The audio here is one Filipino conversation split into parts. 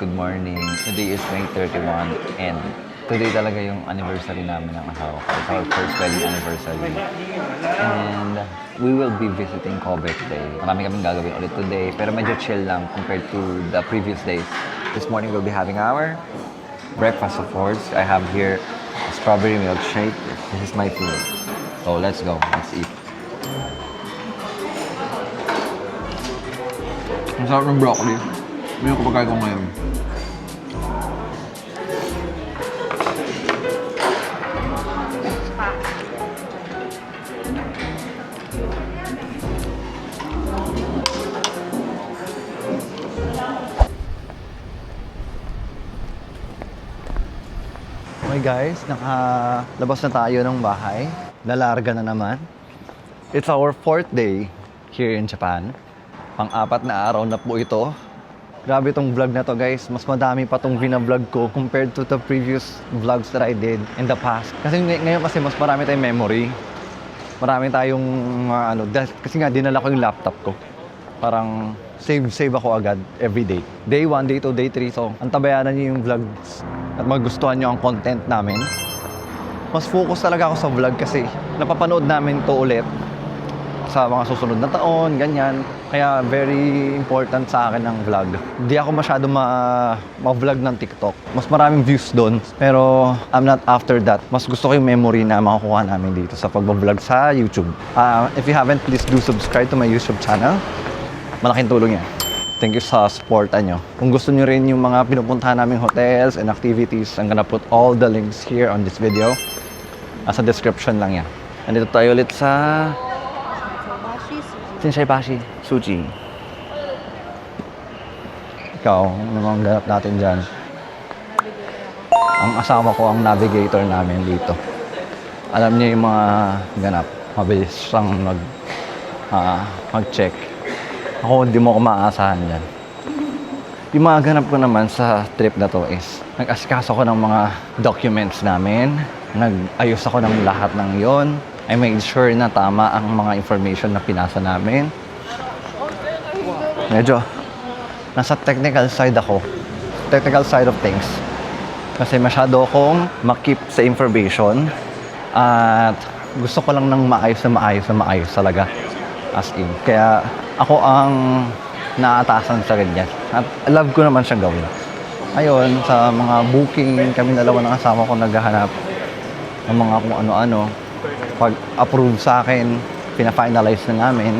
good morning. Today is May 31 and today talaga yung anniversary namin ng asawa ko. It's our first wedding anniversary. And we will be visiting Kobe today. Marami kaming gagawin ulit today, pero medyo chill lang compared to the previous days. This morning we'll be having our breakfast, of course. I have here a strawberry milkshake. This is my food. So let's go. Let's eat. Ang sarap ng broccoli. Hindi ko pagkain ko ngayon. Okay guys, nakalabas na tayo ng bahay. Lalarga na naman. It's our 4th day here in Japan. Pang-apat na araw na po ito. Grabe tong vlog na to guys. Mas madami pa tong vlog ko compared to the previous vlogs that I did in the past. Kasi ngayon kasi mas marami tayong memory. Marami tayong kasi nga dinala ko yung laptop ko. Parang save ako agad every day. Day 1, day 2, day 3. So, antabayanan niyo yung vlogs at magustuhan niyo ang content namin. Mas focus talaga ako sa vlog kasi napapanood namin to ulit sa mga susunod na taon, ganyan. Kaya very important sa akin ang vlog. Hindi ako masyado ma-vlog ng TikTok. Mas maraming views doon. Pero I'm not after that. Mas gusto ko yung memory na makukuha namin dito sa pag-vlog sa YouTube. If you haven't, please do subscribe to my YouTube channel. Malaking tulong yan. Thank you sa supportan nyo. Kung gusto nyo rin yung mga pinupuntahan naming hotels and activities, I'm gonna put all the links here on this video. Sa description lang yan. Nandito tayo ulit sa Shinsaibashi Sushi. Ikaw, ano mga ganap natin dyan? Ang asawa ko ang navigator namin dito. Alam niya yung mga ganap. Mabilis siyang mag-check. Ako, hindi mo ko maaasahan dyan. Yung mga ganap ko naman sa trip na to is nag-asikaso ko ng mga documents namin. Nag-ayos ako ng lahat ng yon. I made sure na tama ang mga information na pinasa namin. Medyo nasa technical side ako. Technical side of things. Kasi masyado akong makip sa information. At gusto ko lang ng maayos talaga. As in. Kaya ako ang naatasan sa ganyan. At love ko naman siyang gawin. Ayun, sa mga booking, kami dalawa ng asawa ko naghahanap ng mga kung ano-ano. Pag-approve sa akin, pina-finalize na namin.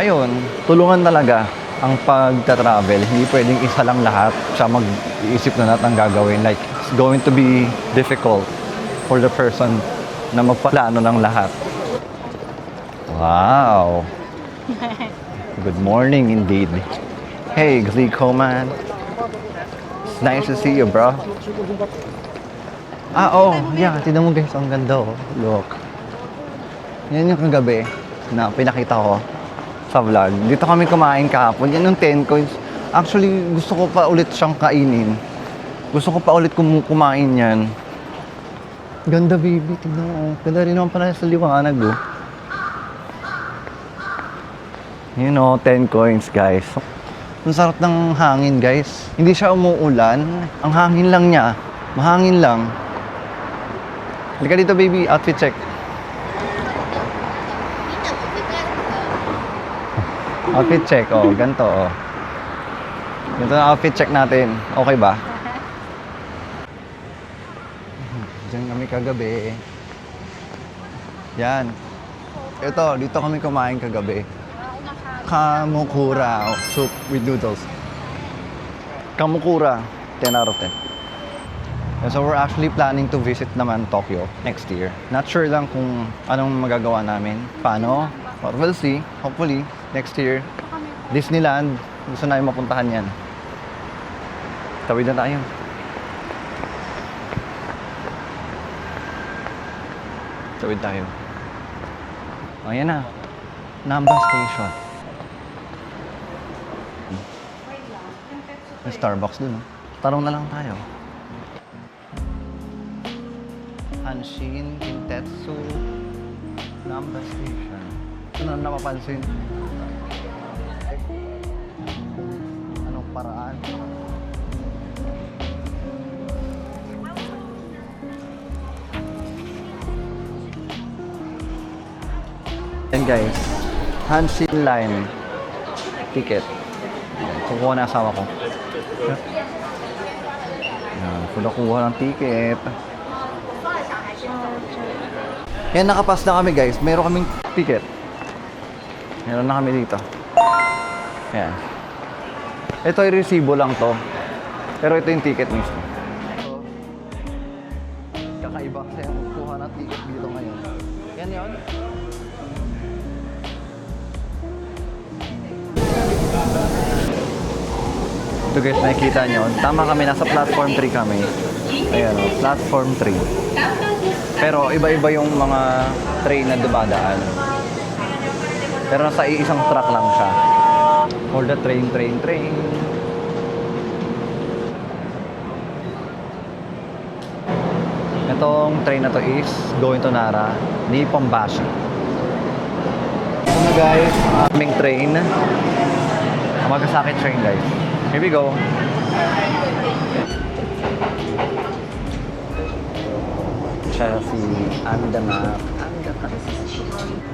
Ayun, tulungan talaga ang pagta-travel. Hindi pwedeng isa lang lahat siya mag-iisip na natin ang gagawin. Like, it's going to be difficult for the person na magplano ng lahat. Wow! Good morning indeed. Hey, Glico man. It's nice to see you, bro. Yeah. Tignan mo guys, ang ganda oh. Look. Yan yung kagabi na pinakita ko sa vlog. Dito kami kumain kahapon. Yan yung 10 coins. Actually, gusto ko pa ulit siyang kainin. Gusto ko pa ulit kumain yan. Ganda baby, tignan mo. Ganda rin naman pala sa liwanag oh. You know, 10 coins guys. Ang sarap ng hangin guys. Hindi siya umuulan. Ang hangin lang niya. Mahangin lang. Halika dito baby, outfit check. Outfit check, ganito Ganito na outfit check natin. Okay ba? Diyan kami kagabi. Yan. Ito, dito kami kumain kagabi. Kamukura soup with noodles. Kamukura, 10 out of 10. So we're actually planning to visit naman Tokyo next year. Not sure lang kung anong magagawa namin. Paano? But we'll see. Hopefully, next year. Disneyland. Gusto na yung mapuntahan yan. Tawid na tayo. Tawid tayo. Ayan na. Namba Station. May Starbucks dun. Tarong na lang tayo. Hanshin Kintetsu Namba Station. Ito na napapansin. Anong paraan? And guys, Hansin Line ticket. Kukuha na asawa ko. Yan, kuha ng ticket. Yan, nakapas na kami guys. Meron kaming ticket. Meron na kami dito. Yan. Ito ay resibo lang to. Pero ito yung ticket mismo. Kakaiba kasi ang kukuha ng ticket dito ngayon. Yan yun. Ito guys, nakikita nyo. Tama kami, nasa platform 3 kami. Ayan o, platform 3. Pero iba-iba yung mga train na dumadaan. Pero nasa isang track lang siya. All the train. Itong train na to is going to Nara, Nippon-bashi. Ito na guys, aming train. Amagasaki train guys. Here we go. Chelsea, and the map.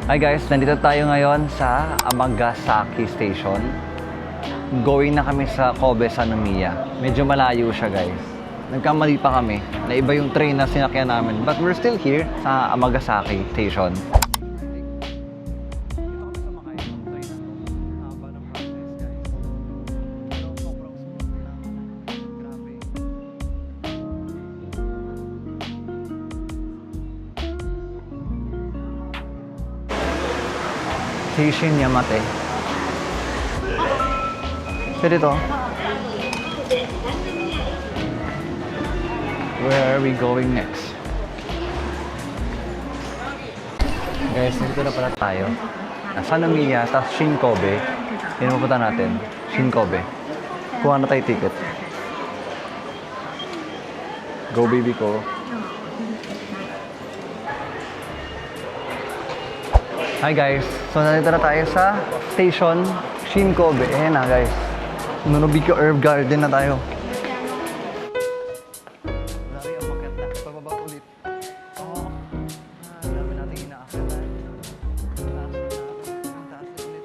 Hi guys, nandito tayo ngayon sa Amagasaki Station. Going na kami sa Kobe Sanomiya. Medyo malayo siya guys. Nagkamali pa kami na iba yung train na sinakyan namin. But we're still here sa Amagasaki Station. Seishin Yamate. So dito. Where are we going next? Guys, dito na pala tayo. Sanomiya, tapos Shinkobe. Yun ang pupunta natin. Shinkobe. Kuha na tayo ticket. Go baby ko. Hi guys, so nandito na tayo sa station Shinkobe. Ayan na guys, Nonobikyo Herb Garden na tayo. Dari ang makita, pababa ulit. Oh, dami natin inaakita. Taas ulit.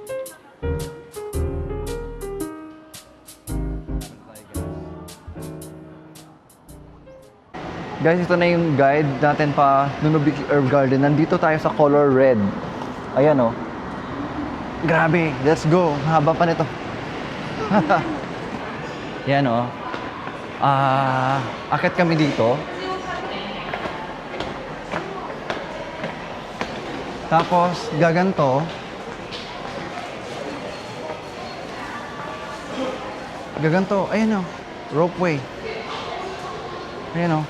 Guys, ito na yung guide natin pa Nonobikyo Herb Garden. Nandito tayo sa color red. Ayan o. Grabe. Let's go. Haba pa nito. Yan o. Akit kami dito. Tapos, gaganto. Gaganto. Ayan o. Ropeway. Ayan o.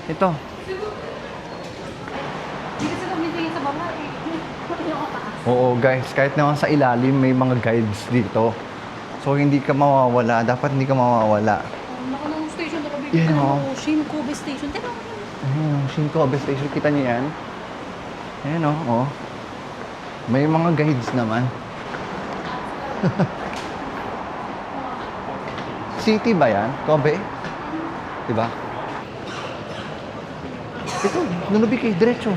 Ito. Oo guys, kahit naman sa ilalim may mga guides dito. So hindi ka mawawala, dapat hindi ka mawawala. Naku ng station na kabi. Yan, oh. Shinkobe Station. Teka. Shinkobe Station, kita niyo yan? Ayan oh. May mga guides naman. City ba yan? Kobe? Diba? Ito, Nonobiki, diretso.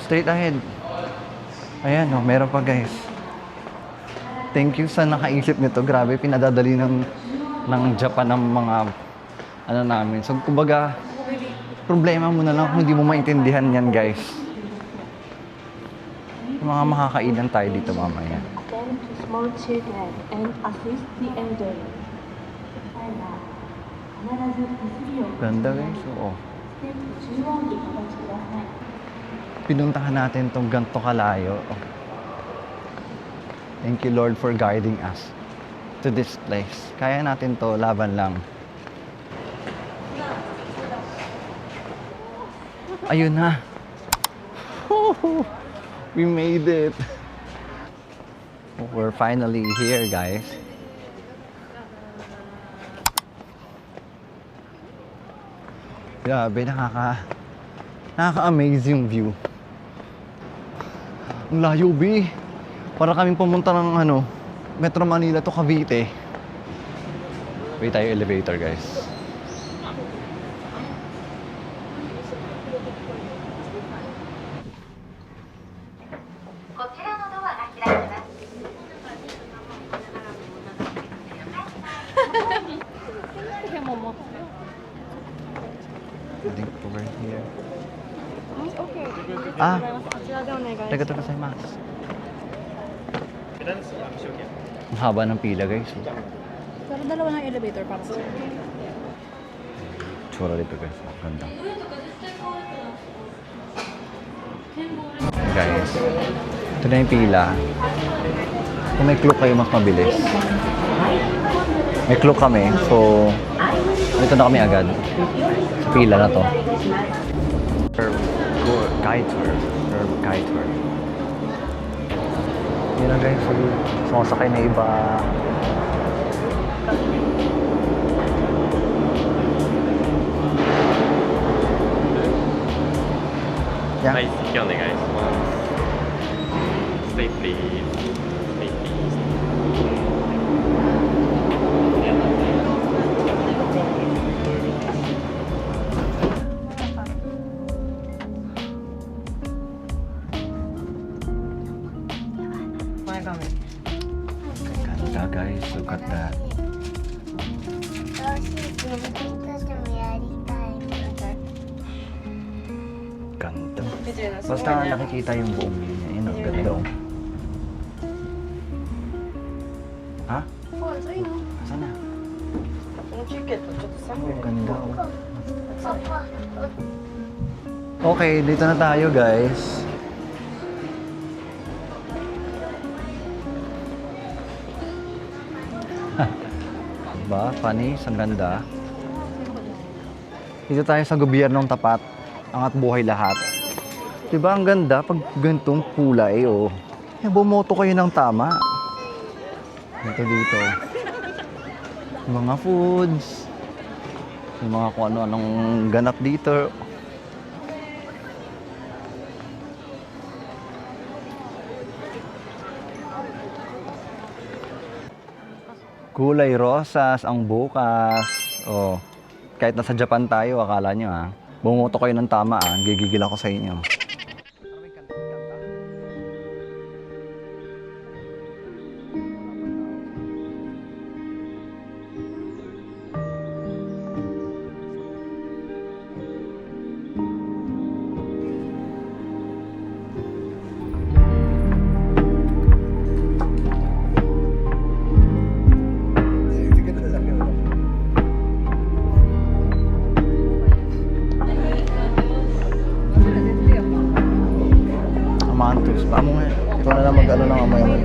Straight ahead. Ayan, meron pa guys. Thank you sa nakaisip nito. Grabe, pinadadali ng Japan ng mga ano namin. So, kumbaga, problema mo na lang kung hindi mo maintindihan yan guys. Mga makakainan tayo dito mamaya. Tend to small children and assist the elderly. Ganda guys, oo. ステップ14でお立ちください。 Pinuntahan natin tong ganto kalayo. Thank you Lord for guiding us to this place. Kaya natin to, laban lang. Ayun na. We made it. We're finally here, guys. Grabe, nakaka-amaze yung view. Ang layo, B. Para kaming pumunta ng Metro Manila to Cavite. Wait tayo elevator, guys. think over here. Okay. Ah, こちらでお願いします。 arigatou gozaimasu. Ang haba ng pila, guys. Pero dalawa ng elevator para sa Tsura dito, guys. Ang ganda. Guys, ito na yung pila. Kung may clock kayo, mas mabilis. May clock kami, so dito na kami agad. Sa pila na to. Guide tour. Guide tour. Yun na guys, sumasakay na iba. Yeah. はい、席お願いします。Stay please. Stay please. Ganda guys, look at that. Ganda. Basta nakikita yung buong linya. Yun ang ganda. Oh. Ha? Saan na? Oh, ganda. Oh. Okay, dito na tayo guys. Diba? Panis, ang ganda. Dito tayo sa gobyernong tapat. Angat buhay lahat. Diba ang ganda pag ganitong kulay, oh. Bumoto kayo ng tama. Dito. Yung mga foods. Yung mga kung ano-anong ganap dito. Kulay rosas ang bukas. Oh. Kahit nasa Japan tayo, akala nyo ha. Bumoto kayo ng tama ha. Gigigil ako sa inyo. Amantos. Paano nga? Ikaw na lang mag-ano ng amoy-amoy.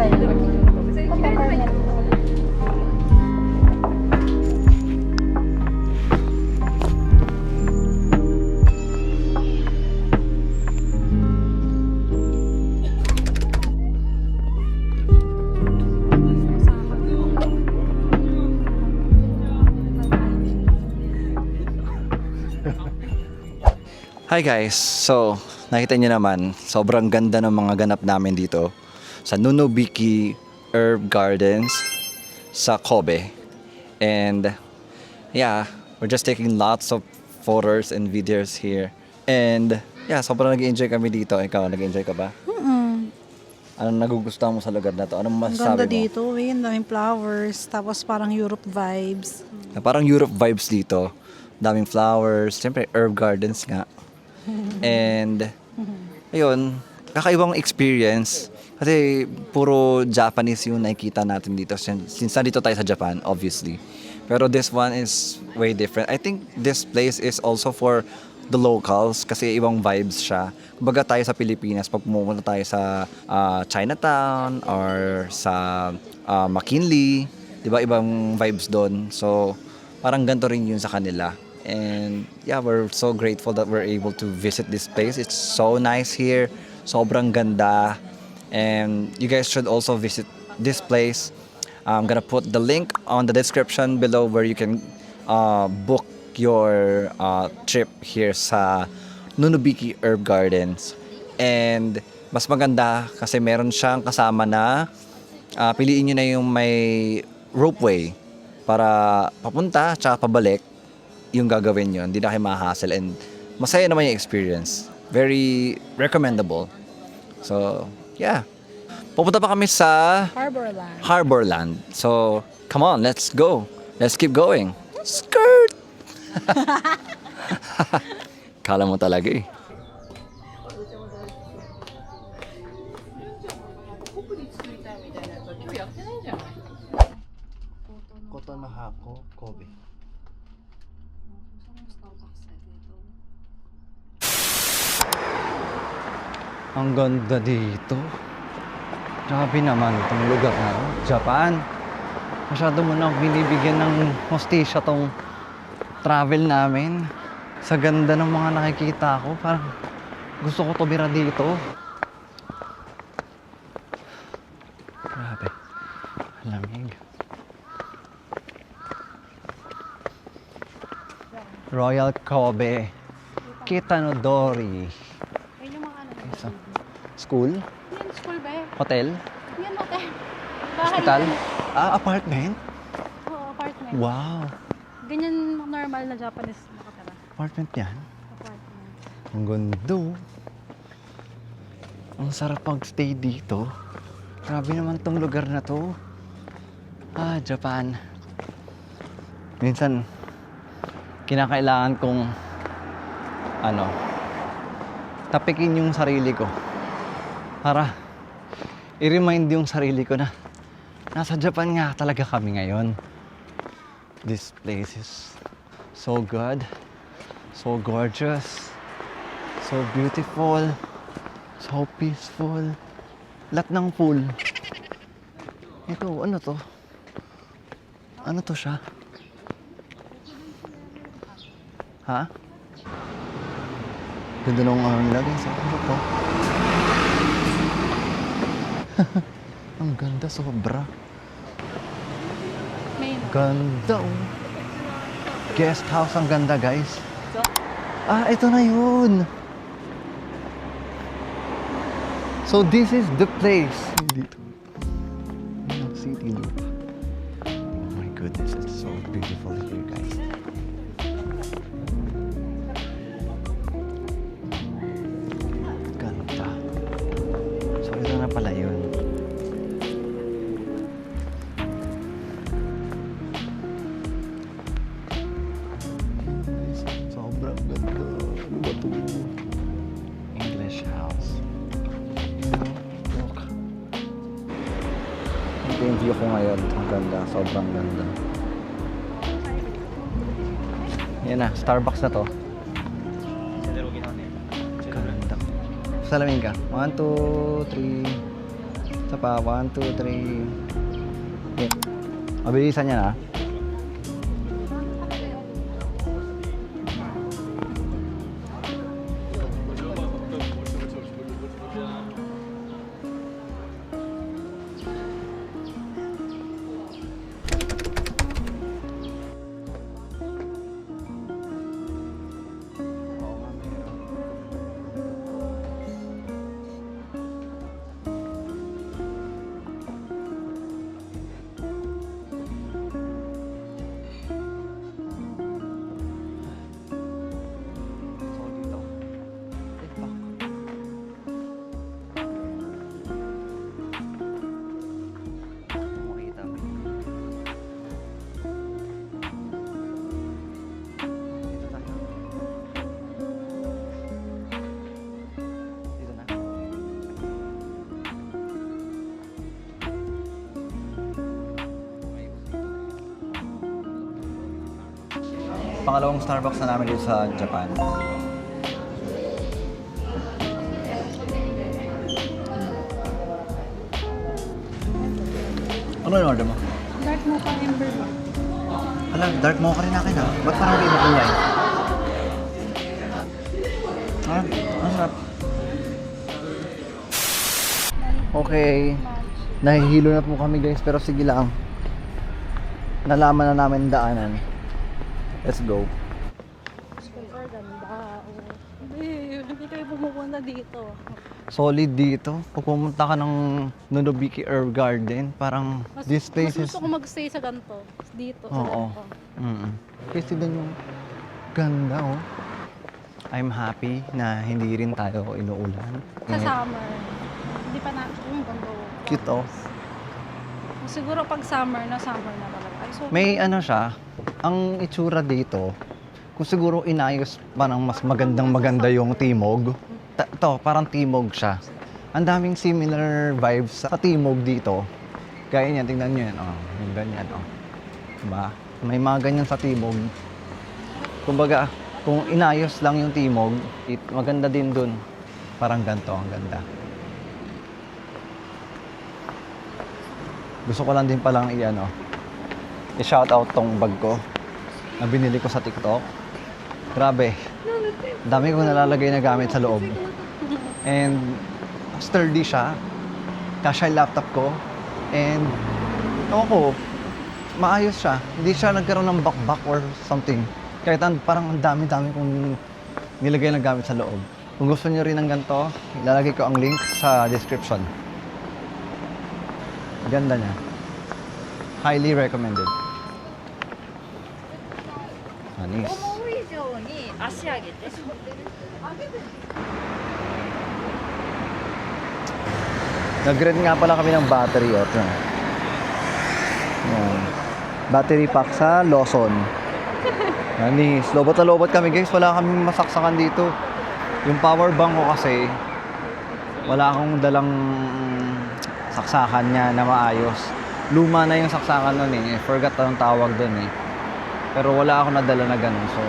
Hi guys! So, nakita niyo naman, sobrang ganda ng mga ganap namin dito sa Nunobiki Herb Gardens sa Kobe. And yeah, we're just taking lots of photos and videos here. And yeah, sobrang nag-enjoy kami dito. Ikaw, nag-enjoy ka ba? Anong nagugustuhan mo sa lugar na to? Anong Ang masasabi ganda mo? dito, eh. Ang daming flowers. Tapos parang Europe vibes. Parang Europe vibes dito. Daming flowers. Siyempre, herb gardens nga. And, ayun, kakaibang experience. Kasi puro Japanese yung nakikita natin dito. Since nandito tayo sa Japan, obviously. Pero this one is way different. I think this place is also for the locals kasi ibang vibes siya. Kumbaga tayo sa Pilipinas, pag pumunta tayo sa Chinatown or sa McKinley, di ba ibang vibes doon. So, parang ganito rin yun sa kanila. And yeah, we're so grateful that we're able to visit this place. It's so nice here. Sobrang ganda. And you guys should also visit this place. I'm gonna put the link on the description below where you can book your trip here sa Nunobiki Herb Gardens. And mas maganda kasi meron siyang kasama na piliin nyo na yung may ropeway para papunta tsaka pabalik yung gagawin nyo. Hindi na kayo ma-hassle and masaya naman yung experience. Very recommendable. So, yeah. Pupunta pa kami sa Harborland. Harborland. So, come on, let's go. Let's keep going. Skirt! Kala mo talaga eh. Koton na hako, Kobe. Ang ganda dito. Grabe naman itong lugar na to. Japan. Masyado mo na binibigyan ng hostisya tong travel namin. Sa ganda ng mga nakikita ko, parang gusto ko tumira dito. Grabe. Lamig. Royal Kobe. Kitanodori. Ayun yung mga ano. Isa. School? Yan, school ba eh? Hotel? Yan, hotel. Bahay Hospital? yan. Apartment? Oo, apartment. Wow. Ganyan normal na Japanese makatara. Apartment yan? Apartment. Ang ganda. Ang sarap mag-stay dito. Grabe naman tong lugar na to. Japan. Minsan, kinakailangan kong tapikin yung sarili ko para i-remind yung sarili ko na nasa Japan nga talaga kami ngayon. This place is so good, so gorgeous, so beautiful, so peaceful. Lahat ng pool. Ito, ano to? Ano to siya? Ha? Ganda nung lagay sa ano ko. Ang ganda, sobra. May Ganda, oh. Guest house ang ganda, guys. Ito na yun. So, this is the place. Dito. City Loop. Oh my goodness, it's so beautiful here, guys. Ganda. So, ito na pala yun. Sobrang ganda. Ano ba ito? English house. Look. Ito yung view ko ngayon. Ang ganda. Sobrang ganda. Yan na. Starbucks na to. Ganda. Salamin ka. 1, 2, 3. Isa pa. 1, 2, 3. Yeah. Mabilisan yan, ha. Pangalawang Starbucks na namin dito sa Japan. Ano yung order mo? dark mocha amber ba? Alam, dark mocha rin akin, ha? Ba't parang iba kulay? Ang sarap. Okay. Nahihilo na po kami, guys, pero sige lang. Nalaman na namin daanan. Let's go. Super ganda. Hindi kayo pumupunta dito. Solid dito. Pag pumunta ka ng Nonobiki Herb Garden, parang this place mas is... gusto ko mag-stay sa ganito. Dito. sa Oo. ganito. Kasi din yung ganda, oh. I'm happy na hindi rin tayo inuulan. Sa summer. Hindi pa natin yung ganda. Cute, oh. Siguro pag summer na talaga. Ay, so, May ano siya, ang itsura dito, kung siguro inayos parang mas maganda yung Timog. To, parang Timog siya. Ang daming similar vibes sa Timog dito. Gaya niyan, tingnan niyo yan. Oh, yung ganyan. Oh. Diba? May mga ganyan sa Timog. Kumbaga, kung inayos lang yung Timog, maganda din dun. Parang ganito, ang ganda. Gusto ko lang din palang i-shoutout tong bag ko na binili ko sa TikTok. Grabe. Dami kong nalalagay na gamit sa loob. And sturdy siya. Kasya yung laptop ko. And maayos siya. Hindi siya nagkaroon ng back or something. Kahit parang ang dami-dami kong nilagay na gamit sa loob. Kung gusto niyo rin ng ganito, ilalagay ko ang link sa description. Ganda niya. Highly recommended. Anis. Nag-rent nga pala kami ng battery. Ito. Yan. Battery pack sa Lawson. Anis. Lobot na lobot kami guys. Wala kaming masaksakan dito. Yung power bank ko kasi, wala akong dalang saksakan niya na maayos. Luma na yung saksakan nun eh. Forgot anong tawag dun eh. Pero wala akong nadala na ganun. So,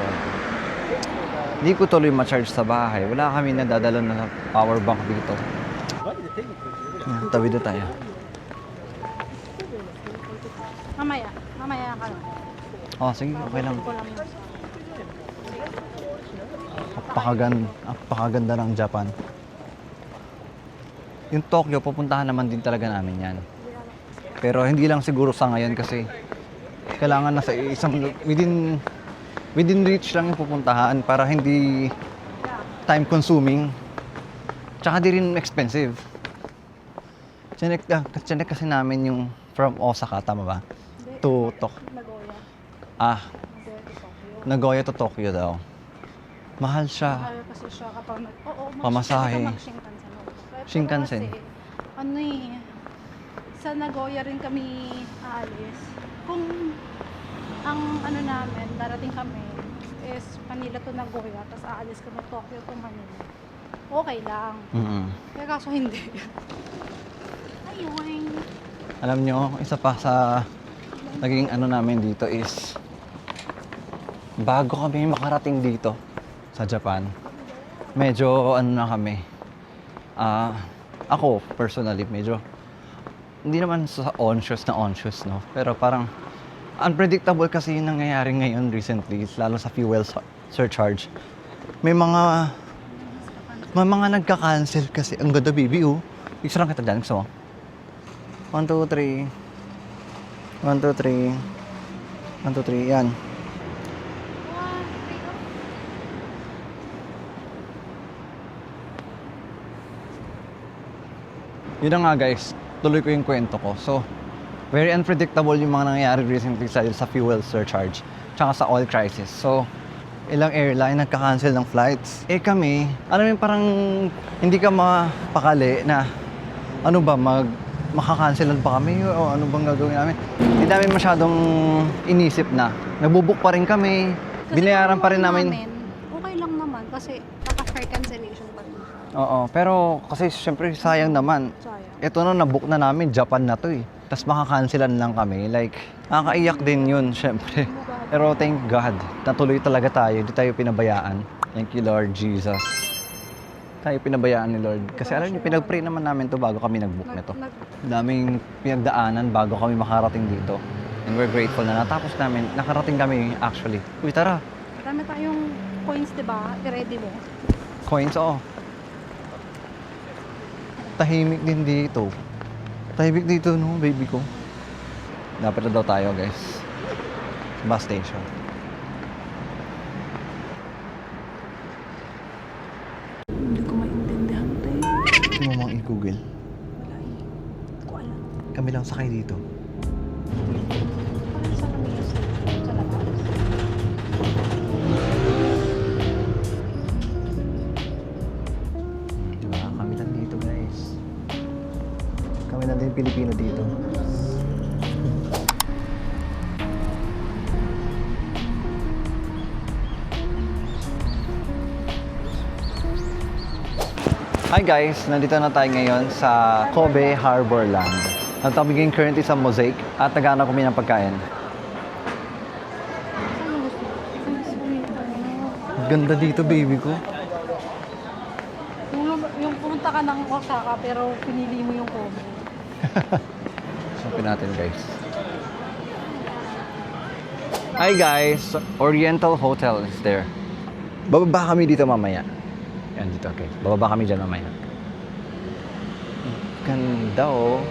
hindi ko tuloy ma-charge sa bahay. Wala kami nadadala na power bank dito. Yan, tawid na tayo. Mamaya ka lang. Oh, sige, okay lang. Ko lang yun. Apakaganda ng Japan. Yung Tokyo, pupuntahan naman din talaga namin yan. Pero hindi lang siguro sa ngayon kasi kailangan na sa isang within reach lang yung pupuntahan para hindi time consuming. Tsaka di rin expensive. Chinek kasi namin yung from Osaka, tama ba? To Nagoya. Nagoya to Tokyo daw. Mahal siya. Mahal kasi siya kapag Pamasahe. mag-Shinkansen. Shinkansen. Kasi, sa Nagoya rin kami aalis. Kung ang namin, darating kami is Manila to Nagoya, tapos aalis kami Tokyo to Manila. Okay lang. Kaya kaso hindi. Ayun. Alam nyo, isa pa sa naging namin dito is bago kami makarating dito sa Japan, medyo na kami. Ako, personally, medyo hindi naman sa anxious, no? Pero parang unpredictable kasi yung nangyayari ngayon recently, lalo sa fuel surcharge. May mga nagka-cancel kasi. Ang ganda, baby, oh. Isa lang kita dyan, gusto mo? 1, 2, 3. 1, 2, 3. 1, 2, 3. Yan. Yun na nga guys, tuloy ko yung kwento ko. So, very unpredictable yung mga nangyayari recently sa fuel surcharge tsaka sa oil crisis. So, ilang airline nagka-cancel ng flights. Kami, parang hindi ka mapakali na makaka-cancelan pa kami o ano bang gagawin namin. Hindi namin masyadong inisip na. Nagbubook pa rin kami, binayaran pa rin namin. Okay lang naman kasi naka-fair cancellation pa rin. Oo, pero kasi syempre sayang naman. Sayang. Ito na-book na namin, Japan na to eh. Tapos makakancelan lang kami. Like, nakakaiyak din yun, syempre. Pero thank God, natuloy talaga tayo. Hindi tayo pinabayaan. Thank you, Lord Jesus. Tayo pinabayaan ni Lord. Kasi alam niyo, pinag-pray naman namin to bago kami nag-book nito. Daming pinagdaanan bago kami makarating dito. And we're grateful na natapos namin. Nakarating kami actually. Uy, tara. Marami tayong coins, diba? I-ready mo. Coins, oo. Tahimik din dito. Tahimik dito, no, baby ko. Dapat na daw tayo, guys. Bus station. Hindi ko maintindihan tayo. Gusto mo mang i-google? Hindi ko alam. Kami lang sakay dito. Parang sa Lamia Station, sa labas. Diba? Kami lang dito, guys. Kami lang din Pilipino dito. Hi guys! Nandito na tayo ngayon sa Kobe Harborland. Nandito kami ngayon currently sa Mosaic at naghahanap kami ng pagkain. Ganda dito, baby ko. Yung pumunta ka ng Osaka pero pinili mo yung Kobe. Sabi natin guys. Hi guys! Oriental Hotel is there. Bababa kami dito mamaya. Yan dito, okay. Bababa kami dyan mamaya. Ganda oh.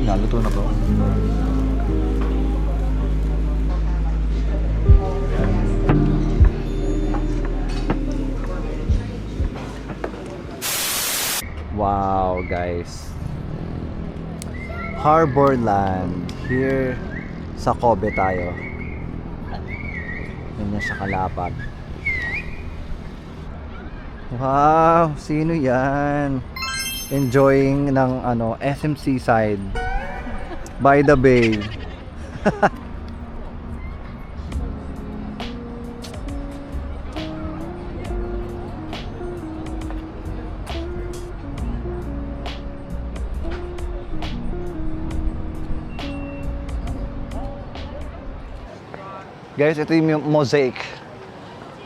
Naluto na to. Wow, guys. Harborland. Here sa Kobe tayo. Yan siya kalapag. Wow, sino yan? Enjoying ng SMC side. By the bay. Guys, ito yung Mosaic.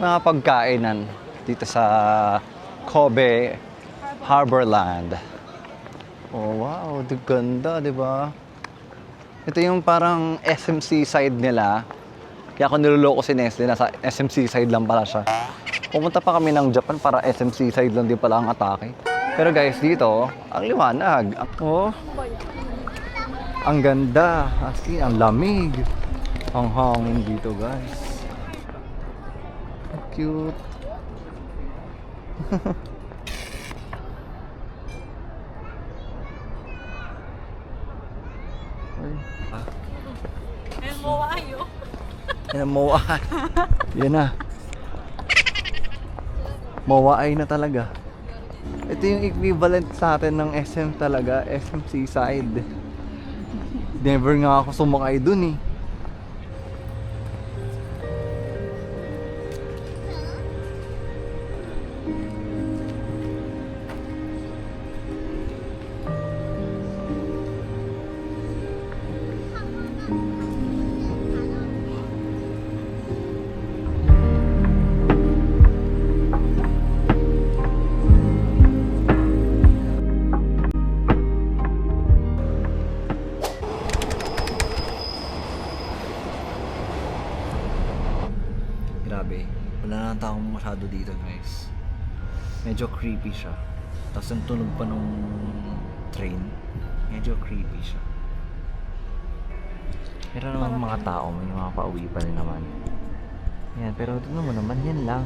Mga pagkainan dito sa Kobe Harborland. Oh wow, di ganda, di ba? Ito yung parang SMC side nila. Kaya ako niloloko si Nestle, nasa SMC side lang pala siya. Pumunta pa kami ng Japan para SMC side lang din pala ang atake. Pero guys, dito, ang liwanag. Oh, ang ganda. As in, ang lamig. Ang hangin dito, guys. Ang cute. Yan ang mowaay. Yan na. Mowaay na talaga. Ito yung equivalent sa atin ng SM talaga. SM Seaside. Never nga ako sumakay dun eh. Grabe, wala na taong masyado dito guys. Medyo creepy siya. Tapos ang tunog pa nung train, medyo creepy siya. Pero naman mga tao, may mga pauwi pa rin naman. Yan, pero tignan mo naman, yan lang.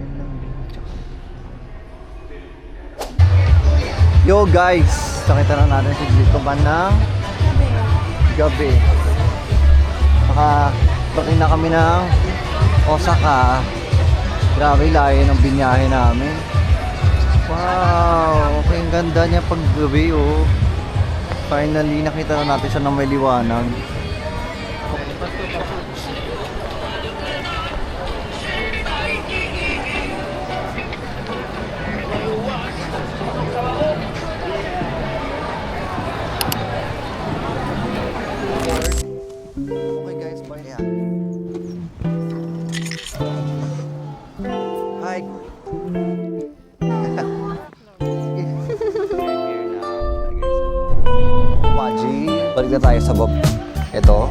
Yan lang din. Yo guys, nakita na natin si Glito Ban ng gabi. Bakit na kami ng Osaka. Grabe, layo ng binyahe namin. Wow, okay, ang ganda niya pag gabi oh. Finally, nakita na natin siya ng may liwanag. Okay guys, bye. Yeah. Hi. Waji. Balik na tayo sa Bob. Ito.